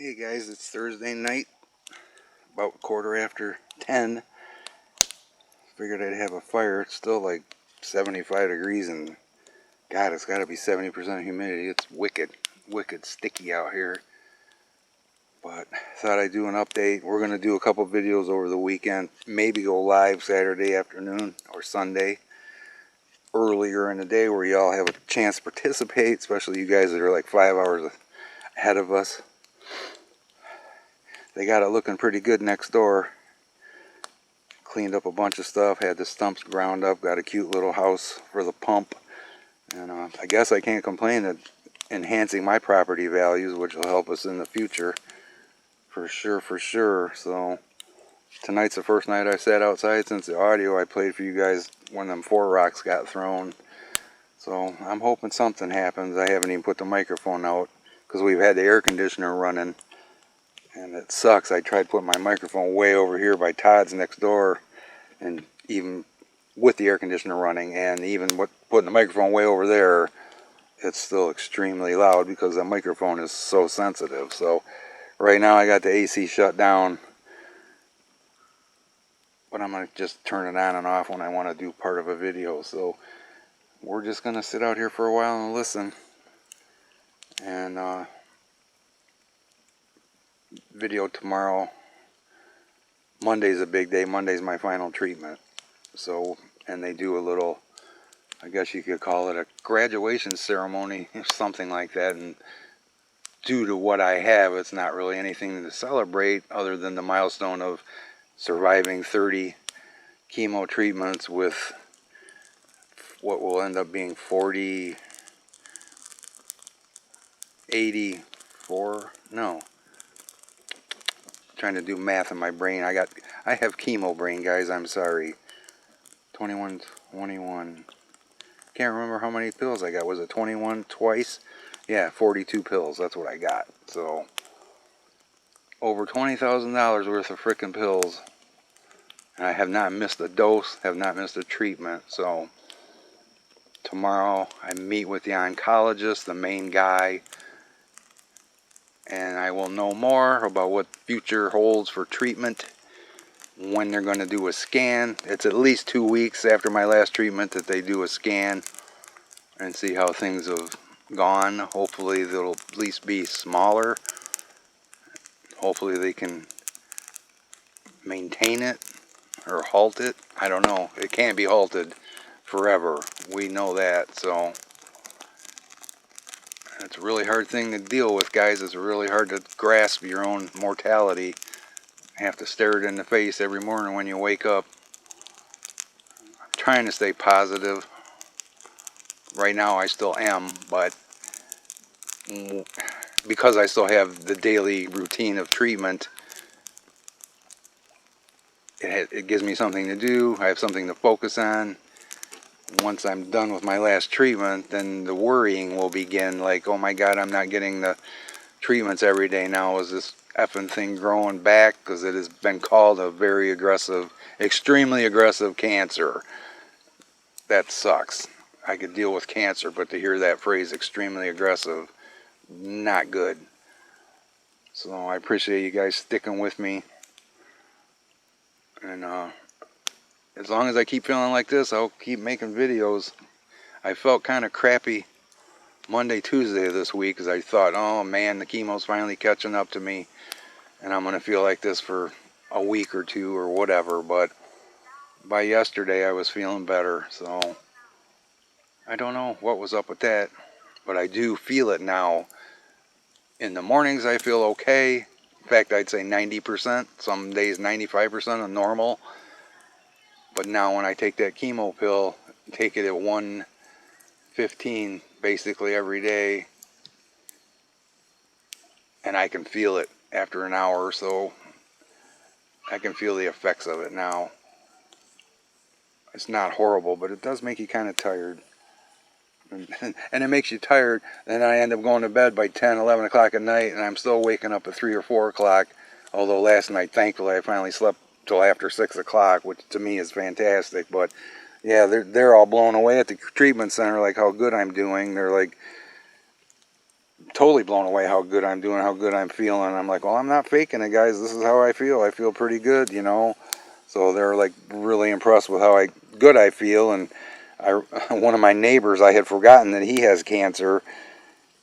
Hey guys, it's Thursday night, about 10:15. Figured I'd have a fire. It's still like 75 degrees and God, it's got to be 70% humidity. It's wicked sticky out here. But thought I'd do an update. We're going to do a couple videos over the weekend. Maybe go live Saturday afternoon or Sunday earlier in the day where y'all have a chance to participate, especially you guys that are like 5 hours ahead of us. They got it looking pretty good next door. Cleaned up a bunch of stuff, had the stumps ground up, got a cute little house for the pump. And I guess I can't complain at enhancing my property values, which will help us in the future. For sure. So tonight's the first night I sat outside since the audio I played for you guys when them 4 rocks got thrown. So I'm hoping something happens. I haven't even put the microphone out because we've had the air conditioner running. And it sucks. I tried putting my microphone way over here by Todd's next door, and even with the air conditioner running, and even with putting the microphone way over there, it's still extremely loud because the microphone is so sensitive. So right now I got the AC shut down, but I'm going to just turn it on and off when I want to do part of a video. So we're just going to sit out here for a while and listen. And video tomorrow. Monday's a big day. Monday's my final treatment. So, and they do a little, I guess you could call it a graduation ceremony or something like that. And due to what I have, it's not really anything to celebrate other than the milestone of surviving 30 chemo treatments with what will end up being 84, no. Trying to do math in my brain. I have chemo brain, guys. I'm sorry. 21. Can't remember how many pills I got. Was it 21 twice? Yeah, 42 pills. That's what I got. So over $20,000 worth of frickin' pills. And I have not missed a dose. Have not missed a treatment. So tomorrow I meet with the oncologist, the main guy, and I will know more about what future holds for treatment, when they're going to do a scan. It's at least 2 weeks after my last treatment that they do a scan and see how things have gone. Hopefully they'll at least be smaller. Hopefully they can maintain it or halt it. I don't know. It can't be halted forever. We know that. So it's a really hard thing to deal with, guys. It's really hard to grasp your own mortality. You have to stare it in the face every morning when you wake up. I'm trying to stay positive. Right now I still am, but because I still have the daily routine of treatment, it gives me something to do. I have something to focus on. Once I'm done with my last treatment, then the worrying will begin, like, oh my God, I'm not getting the treatments every day now. Is this effing thing growing back? Because it has been called a very aggressive, extremely aggressive cancer. That sucks. I could deal with cancer, but to hear that phrase, extremely aggressive, not good. So I appreciate you guys sticking with me. And as long as I keep feeling like this, I'll keep making videos. I felt kind of crappy Monday, Tuesday this week because I thought, oh man, the chemo's finally catching up to me. And I'm going to feel like this for a week or two or whatever. But by yesterday, I was feeling better. So I don't know what was up with that. But I do feel it now. In the mornings, I feel okay. In fact, I'd say 90%. Some days 95% of normal. But now when I take that chemo pill, take it at 1:15 basically every day, and I can feel it after an hour or so. I can feel the effects of it now. It's not horrible, but it does make you kind of tired. And it makes you tired, and I end up going to bed by 10, 11 o'clock at night, and I'm still waking up at 3 or 4 o'clock. Although last night, thankfully, I finally slept till after 6 o'clock, which to me is fantastic. But yeah, they're all blown away at the treatment center, like how good I'm doing. They're like totally blown away how good I'm doing, how good I'm feeling. I'm like, well, I'm not faking it, guys. This is how I feel. I feel pretty good, you know. So they're like really impressed with how good I feel. And one of my neighbors, I had forgotten that he has cancer,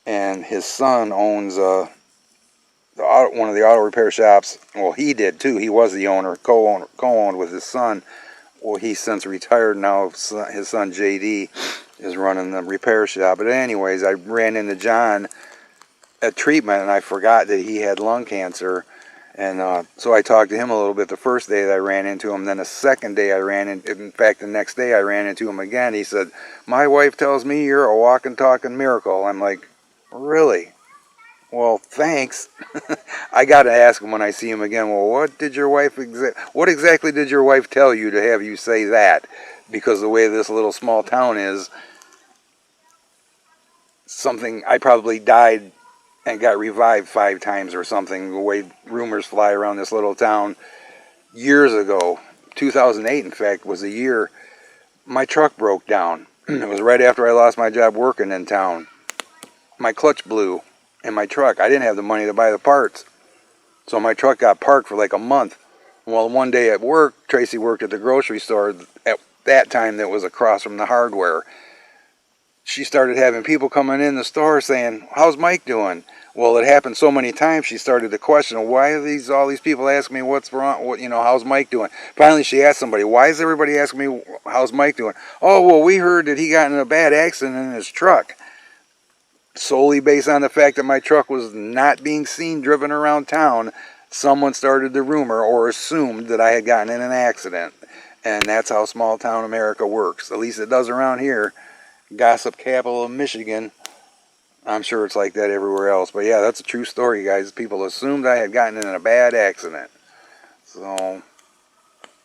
and his son owns one of the auto repair shops. Well, he did too. He was the owner, co-owned with his son. Well, he's since retired now. His son JD is running the repair shop. But anyways, I ran into John at treatment, and I forgot that he had lung cancer. And so I talked to him a little bit the first day that I ran into him. Then the second day in fact, the next day I ran into him again. He said, my wife tells me you're a walking, talking miracle. I'm like, really? Well, thanks. I got to ask him when I see him again, well, what exactly did your wife tell you to have you say that? Because the way this little small town is, I probably died and got revived 5 times or something, the way rumors fly around this little town. Years ago, 2008 in fact, was the year my truck broke down. It was right after I lost my job working in town. My clutch blew in my truck. I didn't have the money to buy the parts. So my truck got parked for like a month. Well, one day at work, Tracy worked at the grocery store at that time that was across from the hardware. She started having people coming in the store saying, how's Mike doing? Well, it happened so many times she started to question, why are all these people asking me what's wrong, how's Mike doing? Finally, she asked somebody, why is everybody asking me how's Mike doing? Oh, well, we heard that he got in a bad accident in his truck. Solely based on the fact that my truck was not being seen driven around town, someone started the rumor or assumed that I had gotten in an accident. And that's how small town America works. At least it does around here. Gossip capital of Michigan. I'm sure it's like that everywhere else. But yeah, that's a true story, guys. People assumed I had gotten in a bad accident. So,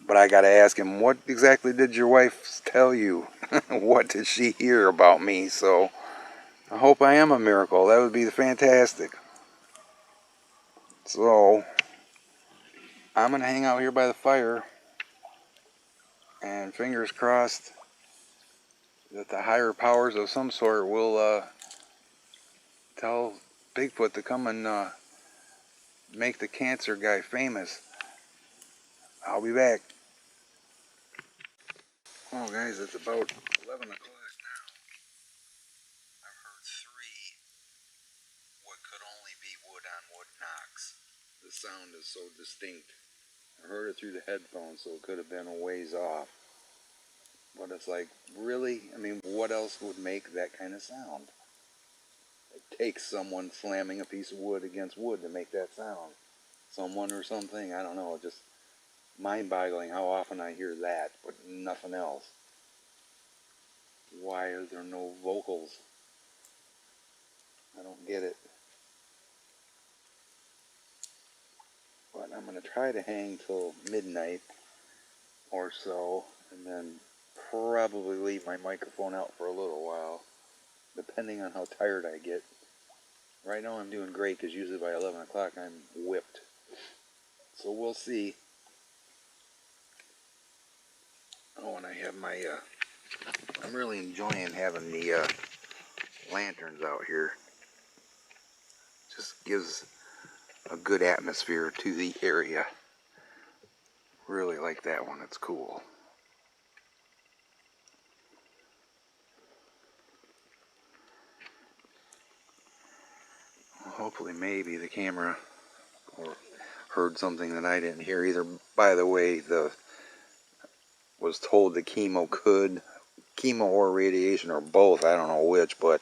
but I got to ask him, what exactly did your wife tell you? What did she hear about me? So, I hope I am a miracle. That would be fantastic. So, I'm going to hang out here by the fire. And fingers crossed that the higher powers of some sort will tell Bigfoot to come and make the cancer guy famous. I'll be back. Oh, guys, it's about 11 o'clock now. I've heard 3 what could only be wood on wood knocks. The sound is so distinct. I heard it through the headphones, so it could have been a ways off. But it's like, really? I mean, what else would make that kind of sound? It takes someone slamming a piece of wood against wood to make that sound. Someone or something, I don't know, just mind-boggling how often I hear that, but nothing else. Why are there no vocals? I don't get it. But I'm going to try to hang till midnight or so, and then probably leave my microphone out for a little while, depending on how tired I get. Right now I'm doing great, because usually by 11 o'clock I'm whipped. So we'll see. Oh, and I have my, I'm really enjoying having the lanterns out here. Just gives a good atmosphere to the area. Really like that one, it's cool. Well, hopefully maybe the camera or heard something that I didn't hear either. By the way, was told that chemo or radiation or both, I don't know which, but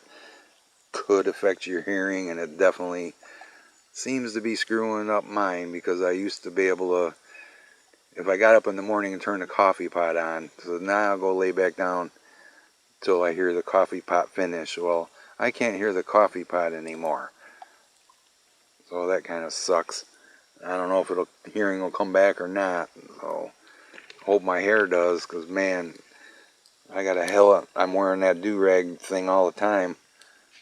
could affect your hearing, and it definitely seems to be screwing up mine, because I used to be able to, if I got up in the morning and turned the coffee pot on, so now I'll go lay back down till I hear the coffee pot finish. Well, I can't hear the coffee pot anymore, so that kind of sucks. I don't know if hearing will come back or not, so hope my hair does, because man, I'm wearing that do-rag thing all the time,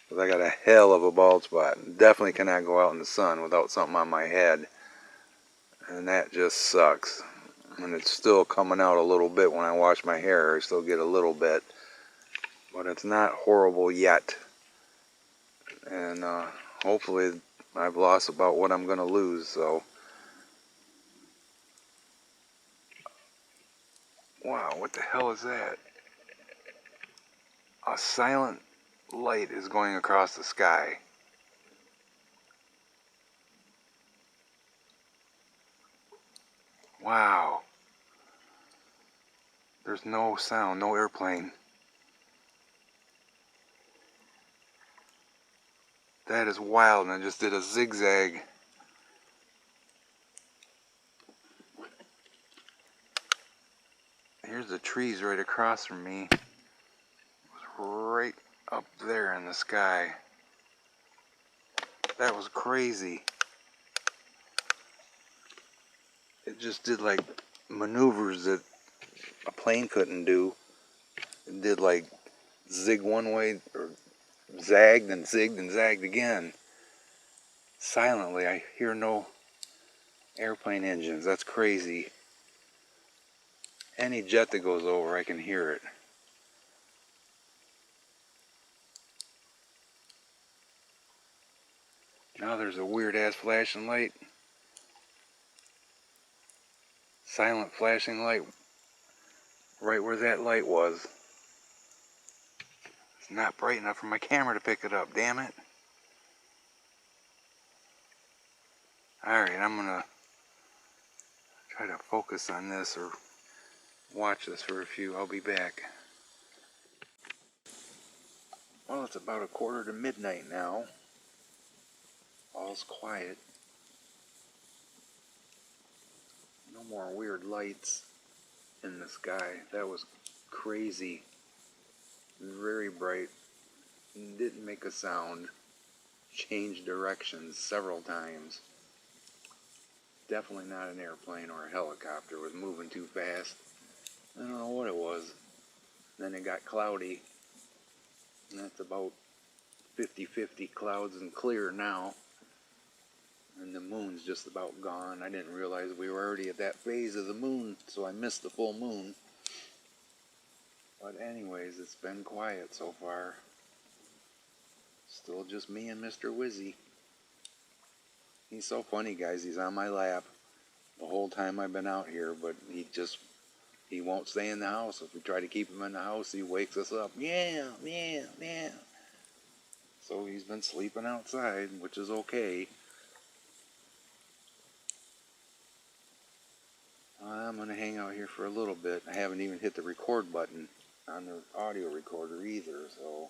because I got a hell of a bald spot. Definitely cannot go out in the sun without something on my head, and that just sucks. And it's still coming out a little bit when I wash my hair. I still get a little bit, but it's not horrible yet. And hopefully I've lost about what I'm going to lose. So, wow, what the hell is that? A silent light is going across the sky. Wow. There's no sound, no airplane. That is wild, and I just did a zigzag. Here's the trees right across from me. It was right up there in the sky. That was crazy. It just did like maneuvers that a plane couldn't do. It did like zig one way, or zagged and zigged and zagged again. Silently, I hear no airplane engines. That's crazy. Any jet that goes over, I can hear it. Now there's a weird ass flashing light. Silent flashing light right where that light was. It's not bright enough for my camera to pick it up, damn it. Alright, I'm gonna try to focus on this or watch this for a few. I'll be back. Well, it's about 1:45 now. All's quiet. No more weird lights in the sky. That was crazy. Very bright. Didn't make a sound. Changed directions several times. Definitely not an airplane or a helicopter. It was moving too fast. I don't know what it was. Then it got cloudy. And that's about 50-50 clouds and clear now. And the moon's just about gone. I didn't realize we were already at that phase of the moon, so I missed the full moon. But anyways, it's been quiet so far. Still just me and Mr. Wizzy. He's so funny, guys. He's on my lap the whole time I've been out here, but he won't stay in the house. If we try to keep him in the house, he wakes us up. Yeah, yeah, yeah. So he's been sleeping outside, which is okay. I'm going to hang out here for a little bit. I haven't even hit the record button on the audio recorder either, so...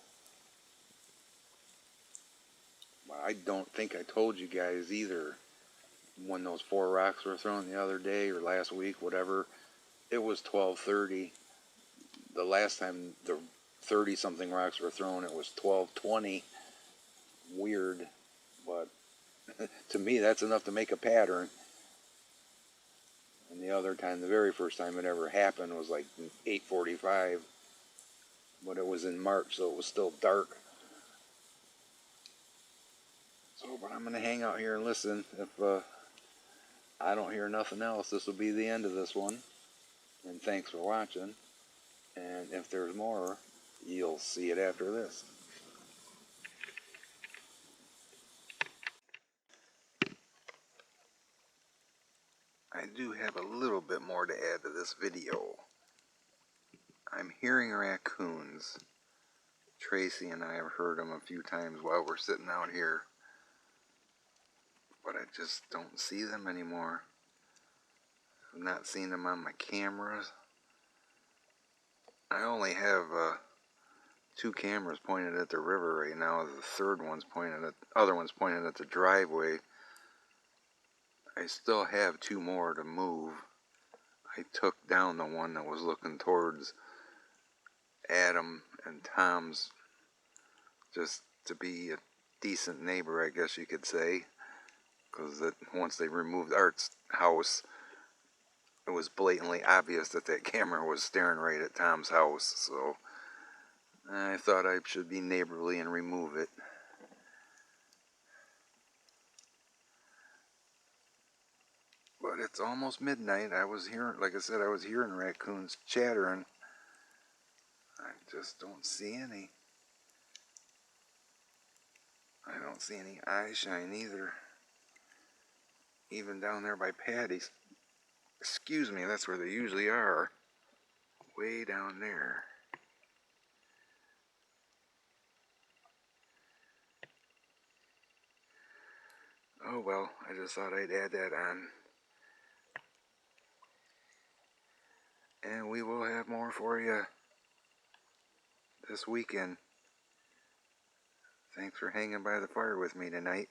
Well, I don't think I told you guys either when those 4 rocks were thrown the other day or last week, whatever. It was 12:30. The last time the 30-something rocks were thrown, it was 12:20. Weird, but to me, that's enough to make a pattern. And the other time, the very first time it ever happened was like 8:45, but it was in March, so it was still dark. So, but I'm going to hang out here and listen. If I don't hear nothing else, this will be the end of this one. And thanks for watching. And if there's more, you'll see it after this. I do have a little bit more to add to this video. I'm hearing raccoons. Tracy and I have heard them a few times while we're sitting out here. But I just don't see them anymore. I've not seen them on my cameras. I only have 2 cameras pointed at the river right now. The other one's pointed at the driveway. I still have 2 more to move. I took down the one that was looking towards Adam and Tom's, just to be a decent neighbor, I guess you could say, because once they removed Art's house, it was blatantly obvious that that camera was staring right at Tom's house, so I thought I should be neighborly and remove it. But it's almost midnight. I was hearing, like I said, I was hearing raccoons chattering. I just don't see any. I don't see any eye shine either. Even down there by Patty's. Excuse me, that's where they usually are. Way down there. Oh well, I just thought I'd add that on. And we will have more for you this weekend. Thanks for hanging by the fire with me tonight.